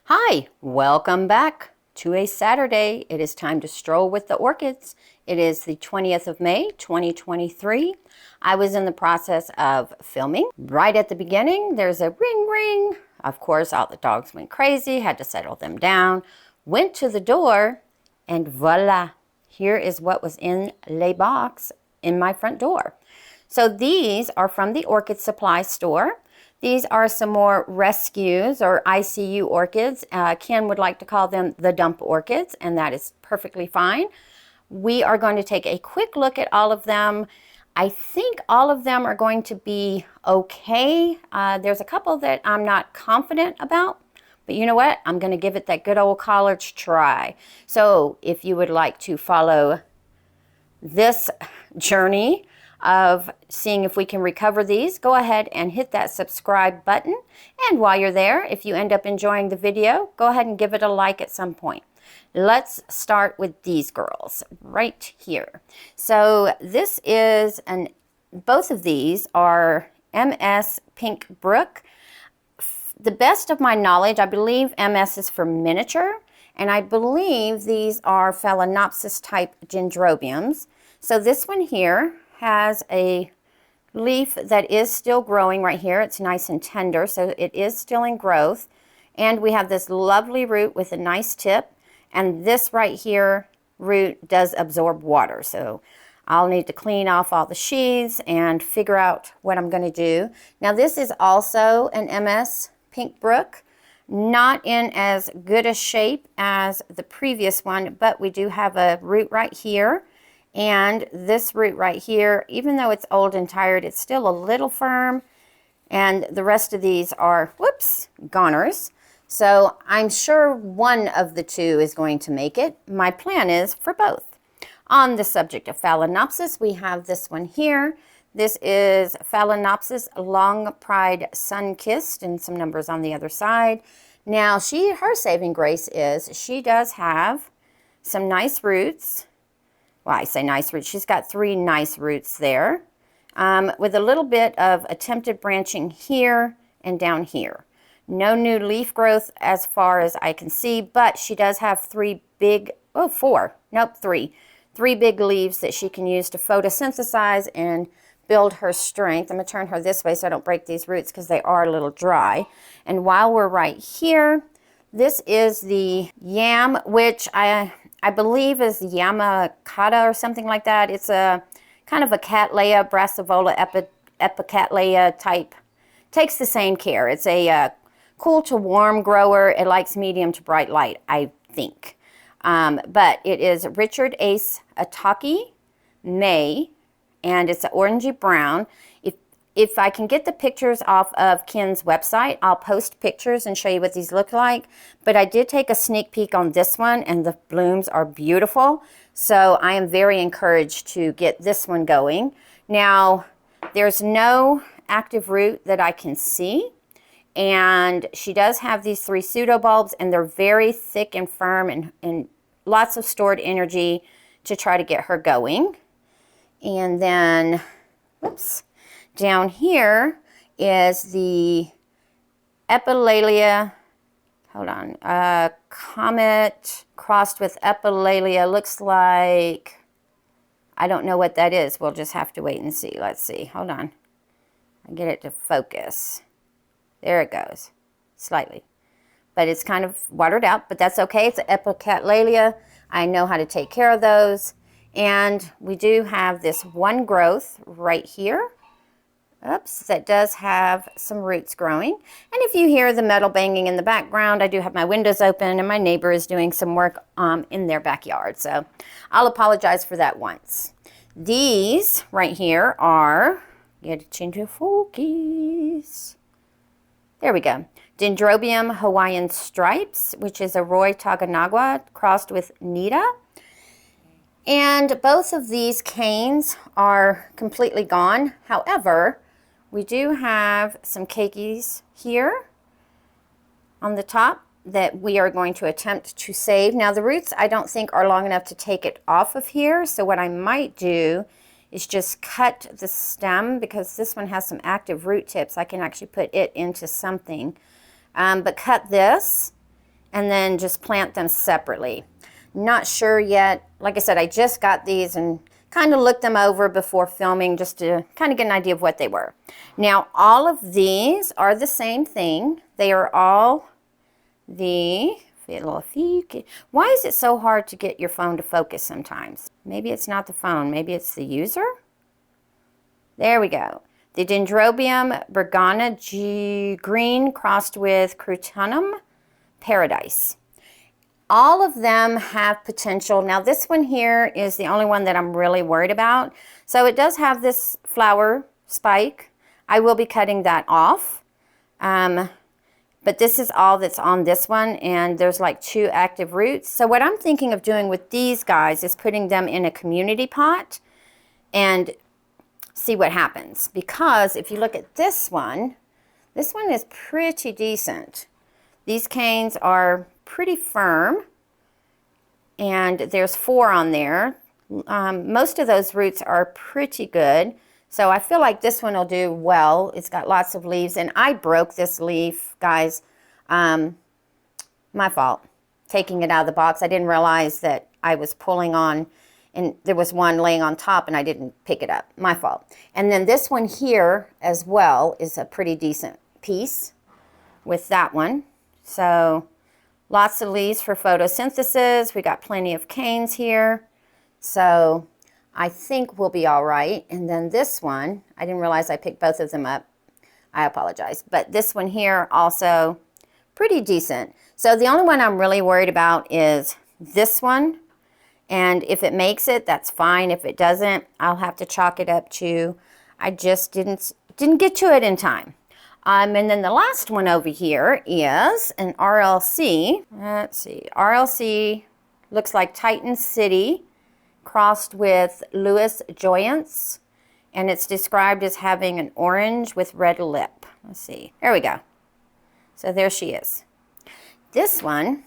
Hi, welcome back to a Saturday. It is time to stroll with the orchids. It is the 20th of May, 2023. I was in the process of filming. Right at the beginning, there's a ring ring. Of course, all the dogs went crazy, had to settle them down. Went to the door, and voila, here is what was in les box in my front door. So these are from the Orchid Supply Store. These are some more rescues or ICU orchids. Ken would like to call them the dump orchids, and that is perfectly fine. We are going to take a quick look at all of them. I think all of them are going to be okay. There's a couple that I'm not confident about, but you know what? I'm going to give it that good old college try. So if you would like to follow this journey of seeing if we can recover these, go ahead and hit that subscribe button. And while you're there, if you end up enjoying the video, go ahead and give it a like at some point. Let's start with these girls right here. So this is both of these are MS Pink Brook. The best of my knowledge, I believe MS is for miniature, and I believe these are Phalaenopsis type Dendrobiums. So this one here has a leaf that is still growing right here. It's nice and tender, so it is still in growth. And we have this lovely root with a nice tip. And this right here root does absorb water. So I'll need to clean off all the sheaths and figure out what I'm going to do. Now this is also an MS Pink Brook. Not in as good a shape as the previous one, but we do have a root right here. And this root right here, even though it's old and tired, it's still a little firm. And the rest of these are, whoops, goners. So I'm sure one of the two is going to make it. My plan is for both. On the subject of Phalaenopsis, we have this one here. This is Phalaenopsis Long Pride Sun-Kissed, and some numbers on the other side. Now, her saving grace is she does have some nice roots. Well, I say nice roots. She's got 3 nice roots there with a little bit of attempted branching here and down here. No new leaf growth as far as I can see, but she does have 3 big big leaves that she can use to photosynthesize and build her strength. I'm going to turn her this way so I don't break these roots because they are a little dry. And while we're right here, this is the yam, which I believe is Yamakata or something like that. It's a kind of a Cattleya, Brassivola Epicattleya type. Takes the same care. It's a cool to warm grower. It likes medium to bright light, I think. But it is Richard Ace Ataki May, and it's an orangey brown. If I can get the pictures off of Ken's website, I'll post pictures and show you what these look like. But I did take a sneak peek on this one, and the blooms are beautiful. So I am very encouraged to get this one going. Now, there's no active root that I can see. And she does have these 3 pseudobulbs, and they're very thick and firm and lots of stored energy to try to get her going. And then, whoops. Down here is the Epilalia, Comet crossed with Epilalia. Looks like, I don't know what that is. We'll just have to wait and see. Let's see. Hold on. I get it to focus. There it goes. Slightly. But it's kind of watered out, but that's okay. It's an Epicattleya. I know how to take care of those. And we do have this one growth right here. Oops, that does have some roots growing. And if you hear the metal banging in the background, I do have my windows open and my neighbor is doing some work in their backyard. So I'll apologize for that once. These right here are, get it into focus. There we go. Dendrobium Hawaiian Stripes, which is a Roy Taganagua crossed with Nita. And both of these canes are completely gone. However, we do have some keikis here on the top that we are going to attempt to save. Now the roots I don't think are long enough to take it off of here. So what I might do is just cut the stem, because this one has some active root tips. I can actually put it into something. But cut this and then just plant them separately. Not sure yet. Like I said, I just got these and kind of looked them over before filming just to kind of get an idea of what they were. Now, all of these are the same thing. They are all the, why is it so hard to get your phone to focus sometimes? Maybe it's not the phone, maybe it's the user? There we go. The Dendrobium Bergana green crossed with Crutonum Paradise. All of them have potential. Now this one here is the only one that I'm really worried about. So it does have this flower spike. I will be cutting that off. But this is all that's on this one, and there's like 2 active roots. So what I'm thinking of doing with these guys is putting them in a community pot and see what happens. Because if you look at this one is pretty decent. These canes are pretty firm, and there's 4 on there. Most of those roots are pretty good. So I feel like this one will do well. It's got lots of leaves, and I broke this leaf, guys. My fault, taking it out of the box. I didn't realize that I was pulling on, and there was one laying on top, and I didn't pick it up. My fault. And then this one here as well is a pretty decent piece with that one. So lots of leaves for photosynthesis. We got plenty of canes here. So I think we'll be all right. And then this one, I didn't realize I picked both of them up. I apologize. But this one here also pretty decent. So the only one I'm really worried about is this one. And if it makes it, that's fine. If it doesn't, I'll have to chalk it up to I just didn't get to it in time. And then the last one over here is an RLC. Let's see. RLC looks like Titan City crossed with Louis Joyance, and it's described as having an orange with red lip. Let's see. There we go. So there she is. This one,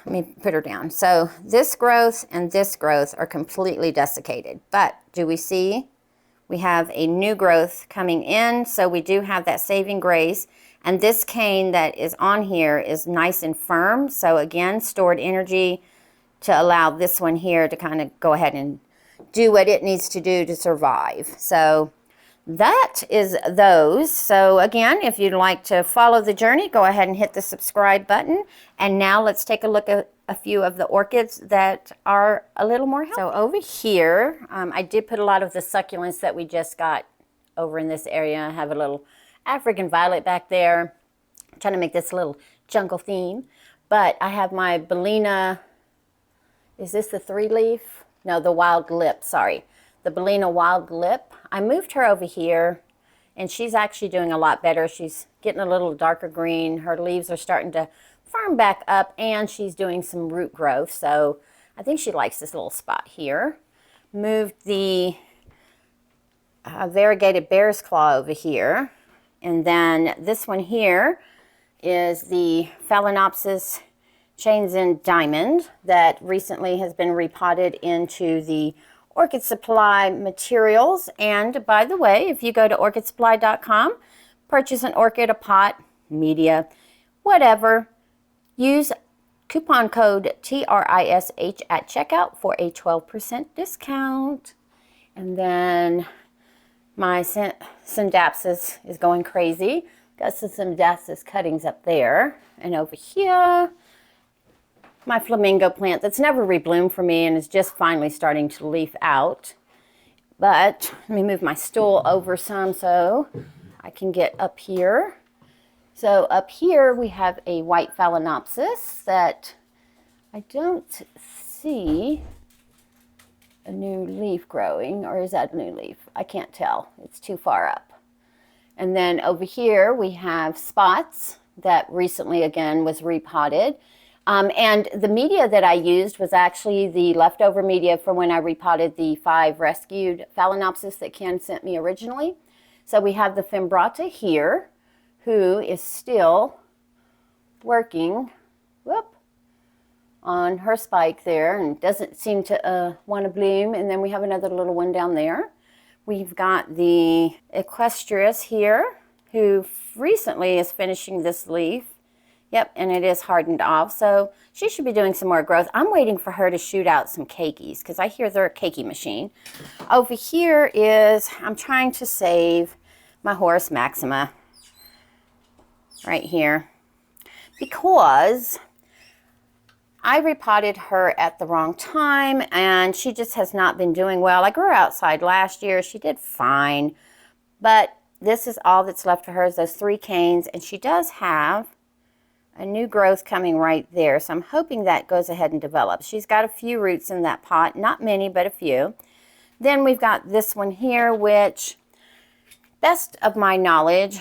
let me put her down. So this growth and this growth are completely desiccated, but do we see? We have a new growth coming in, so we do have that saving grace. And this cane that is on here is nice and firm. So again, stored energy to allow this one here to kind of go ahead and do what it needs to do to survive. So that is those. So again, if you'd like to follow the journey, go ahead and hit the subscribe button. And now let's take a look at a few of the orchids that are a little more healthy. So over here, I did put a lot of the succulents that we just got over in this area. I have a little African violet back there. I'm trying to make this a little jungle theme. But I have my Bellina, is this the 3-leaf? No, the wild lip, sorry. The Bellina wild lip. I moved her over here, and she's actually doing a lot better. She's getting a little darker green. Her leaves are starting to firm back up, and she's doing some root growth. So I think she likes this little spot here. Moved the variegated bear's claw over here. And then this one here is the Phalaenopsis Chains in Diamond that recently has been repotted into the Orchid Supply materials. And by the way, if you go to orchidsupply.com, purchase an orchid, a pot, media, whatever, use coupon code TRISH at checkout for a 12% discount. And then my Syndapsis is going crazy. Got some Syndapsis cuttings up there. And over here, my flamingo plant that's never rebloomed for me and is just finally starting to leaf out. But let me move my stool over some so I can get up here. So up here we have a white Phalaenopsis that I don't see a new leaf growing, or is that a new leaf? I can't tell. It's too far up. And then over here we have Spots that recently again was repotted. And the media that I used was actually the leftover media from when I repotted the 5 rescued Phalaenopsis that Ken sent me originally. So we have the Fimbrata here, who is still working on her spike there and doesn't seem to want to bloom. And then we have another little one down there. We've got the Equestrius here, who recently is finishing this leaf. Yep, and it is hardened off, so she should be doing some more growth. I'm waiting for her to shoot out some keikis because I hear they're a keiki machine. Over here is, I'm trying to save my Horus Maxima right here because I repotted her at the wrong time and she just has not been doing well. I grew her outside last year. She did fine, but this is all that's left for her is those 3 canes, and she does have a new growth coming right there. So I'm hoping that goes ahead and develops. She's got a few roots in that pot, not many, but a few. Then we've got this one here, which, best of my knowledge,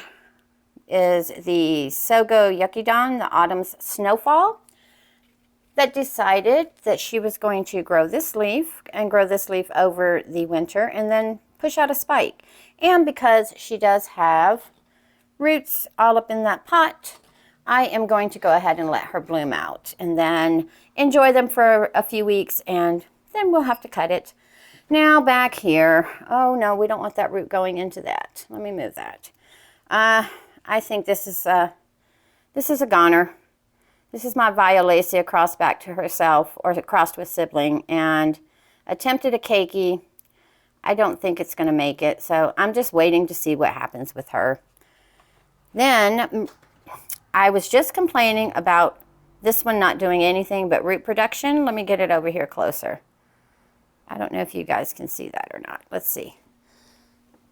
is the Sogo Yukidon, the Autumn's Snowfall, that decided that she was going to grow this leaf and grow this leaf over the winter and then push out a spike. And because she does have roots all up in that pot, I am going to go ahead and let her bloom out and then enjoy them for a few weeks, and then we'll have to cut it. Now back here, oh no, we don't want that root going into that. Let me move that. I think this is a goner. This is my Violacea crossed back to herself, or crossed with sibling, and attempted a keiki. I don't think it's going to make it, so I'm just waiting to see what happens with her. Then I was just complaining about this one not doing anything but root production. Let me get it over here closer. I don't know if you guys can see that or not. Let's see.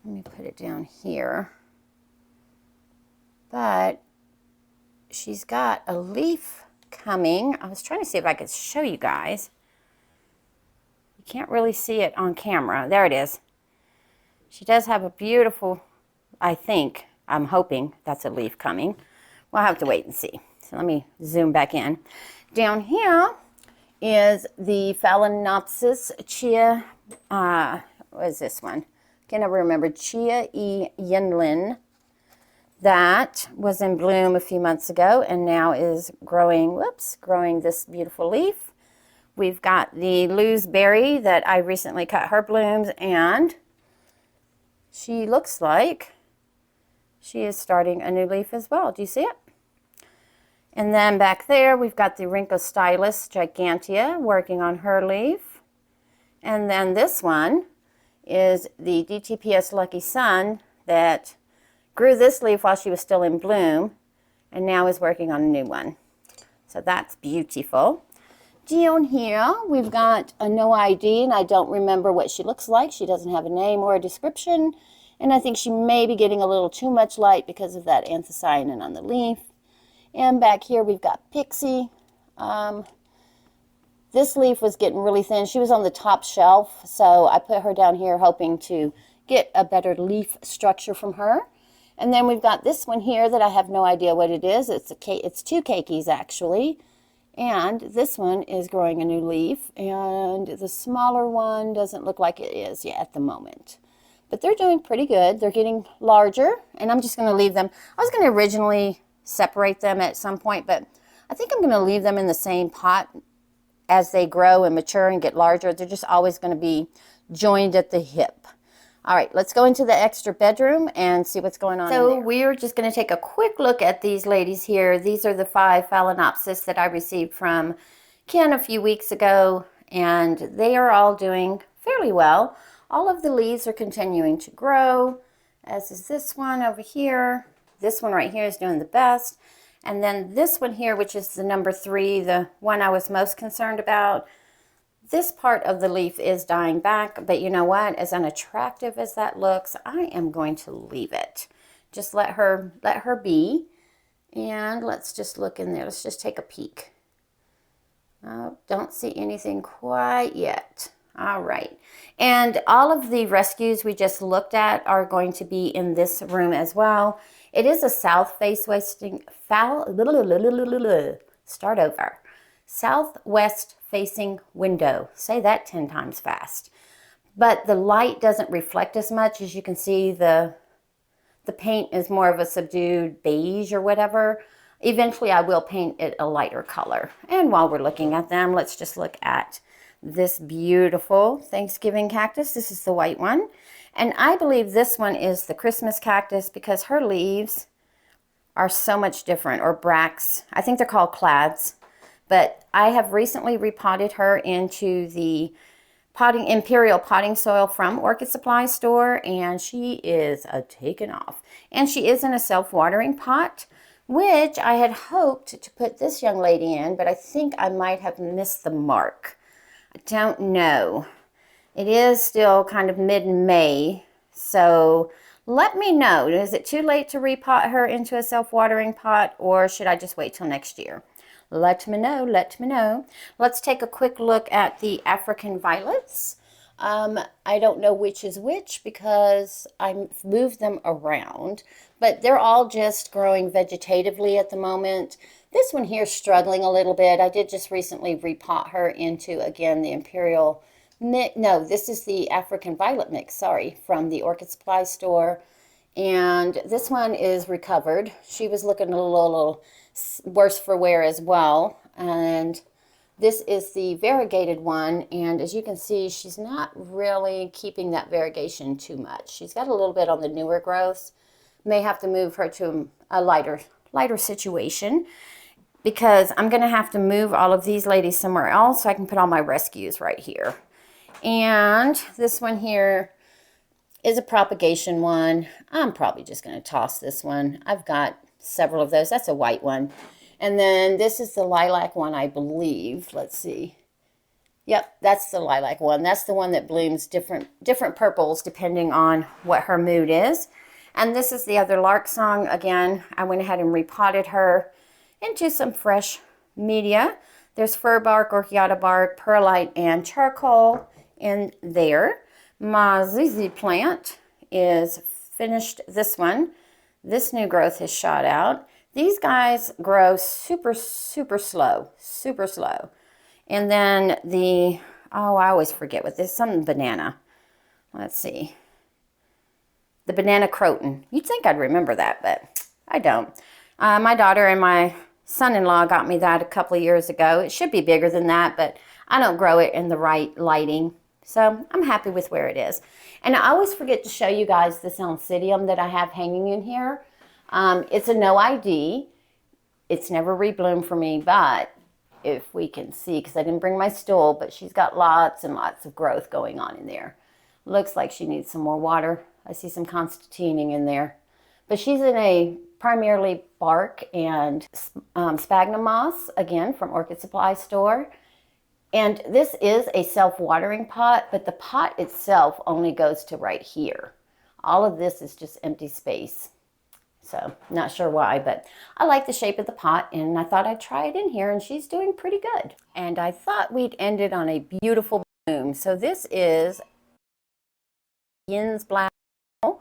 Let me put it down here. But she's got a leaf coming. I was trying to see if I could show you guys. You can't really see it on camera. There it is. She does have a beautiful, I'm hoping that's a leaf coming. We'll have to wait and see. So let me zoom back in. Down here is the Phalaenopsis Chia, what is this one? Can't ever remember. Chia E. Yinlin. That was in bloom a few months ago and now is growing, growing this beautiful leaf. We've got the Looseberry that I recently cut her blooms, and she looks like she is starting a new leaf as well. Do you see it? And then back there, we've got the Rhynchostylus gigantea working on her leaf. And then this one is the DTPS Lucky Sun that grew this leaf while she was still in bloom and now is working on a new one. So that's beautiful. Down here, we've got a no ID, and I don't remember what she looks like. She doesn't have a name or a description, and I think she may be getting a little too much light because of that anthocyanin on the leaf. And back here we've got Pixie. This leaf was getting really thin. She was on the top shelf, so I put her down here hoping to get a better leaf structure from her. And then we've got this one here that I have no idea what it is. It's 2 keikis actually. And this one is growing a new leaf, and the smaller one doesn't look like it is yet at the moment. But they're doing pretty good. They're getting larger, and I'm just going to leave them. I was going to originally separate them at some point, but I think I'm going to leave them in the same pot as they grow and mature and get larger. They're just always going to be joined at the hip. All right, let's go into the extra bedroom and see what's going on. So we're just going to take a quick look at these ladies here. These are the 5 Phalaenopsis that I received from Ken a few weeks ago, and they are all doing fairly well. All of the leaves are continuing to grow, as is this one over here. This one right here is doing the best. And then this one here, which is the number 3, the one I was most concerned about, this part of the leaf is dying back, but you know what? As unattractive as that looks, I am going to leave it. Just let her be. And let's just look in there. Let's just take a peek. Oh, don't see anything quite yet. All right. And all of the rescues we just looked at are going to be in this room as well. It is a southwest facing window. Say that 10 times fast. But the light doesn't reflect as much. As you can see, the paint is more of a subdued beige or whatever. Eventually I will paint it a lighter color. And while we're looking at them, let's just look at this beautiful Thanksgiving cactus. This is the white one. And I believe this one is the Christmas cactus because her leaves are so much different, or bracts. I think they're called clads. But I have recently repotted her into the Imperial potting soil from Orchid Supply Store, and she is taken off. And she is in a self-watering pot, which I had hoped to put this young lady in, but I think I might have missed the mark. I don't know. It is still kind of mid-May, so let me know. Is it too late to repot her into a self-watering pot, or should I just wait till next year? Let me know, let me know. Let's take a quick look at the African violets. I don't know which is which because I moved them around, but they're all just growing vegetatively at the moment. This one here is struggling a little bit. I did just recently repot her into, again, the Imperial mix. No, this is the African violet mix, sorry, from the Orchid Supply Store. And this one is recovered. She was looking a little worse for wear as well. And this is the variegated one. And as you can see, she's not really keeping that variegation too much. She's got a little bit on the newer growths. May have to move her to a lighter situation, because I'm going to have to move all of these ladies somewhere else so I can put all my rescues right here. And this one here is a propagation one. I'm probably just going to toss this one. I've got several of those. That's a white one. And then this is the lilac one, I believe. Let's see. Yep, that's the lilac one. That's the one that blooms different purples depending on what her mood is. And this is the other lark song. Again, I went ahead and repotted her into some fresh media. There's fir bark, orchiata bark, perlite, and charcoal in there. My ZZ plant is finished this one. This new growth has shot out. These guys grow super slow, super slow. And then I always forget what this, some banana. Let's see. The banana croton. You'd think I'd remember that, but I don't. My daughter and my son-in-law got me that a couple of years ago. It should be bigger than that, but I don't grow it in the right lighting. So I'm happy with where it is. And I always forget to show you guys this oncidium that I have hanging in here. It's a no ID. It's never rebloomed for me, but if we can see, because I didn't bring my stool, but she's got lots and lots of growth going on in there. Looks like she needs some more water. I see some constantining in there. But she's in a primarily bark and sphagnum moss, again, from Orchid Supply Store. And this is a self-watering pot, but the pot itself only goes to right here. All of this is just empty space. So, not sure why, but I like the shape of the pot, and I thought I'd try it in here, and she's doing pretty good. And I thought we'd end it on a beautiful bloom. So this is Yin's Black. I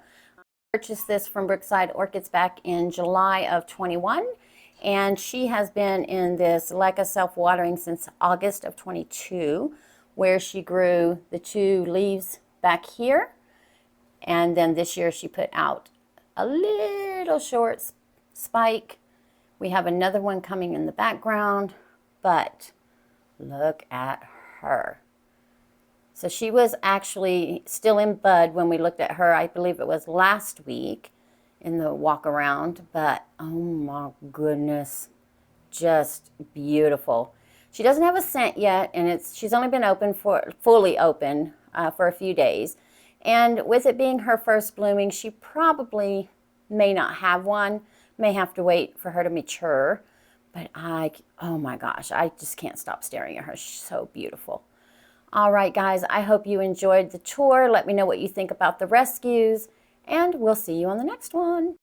purchased this from Brookside Orchids back in July of 21. And she has been in this Leica self-watering since August of 22, where she grew the 2 leaves back here. And then this year she put out a little short spike. We have another one coming in the background, but look at her. So she was actually still in bud when we looked at her. I believe it was last week in the walk around, but oh my goodness, just beautiful. She doesn't have a scent yet, and she's only been open fully open for a few days. And with it being her first blooming, she probably may not have one, may have to wait for her to mature. But oh my gosh, I just can't stop staring at her. She's so beautiful. All right, guys, I hope you enjoyed the tour. Let me know what you think about the rescues, and we'll see you on the next one.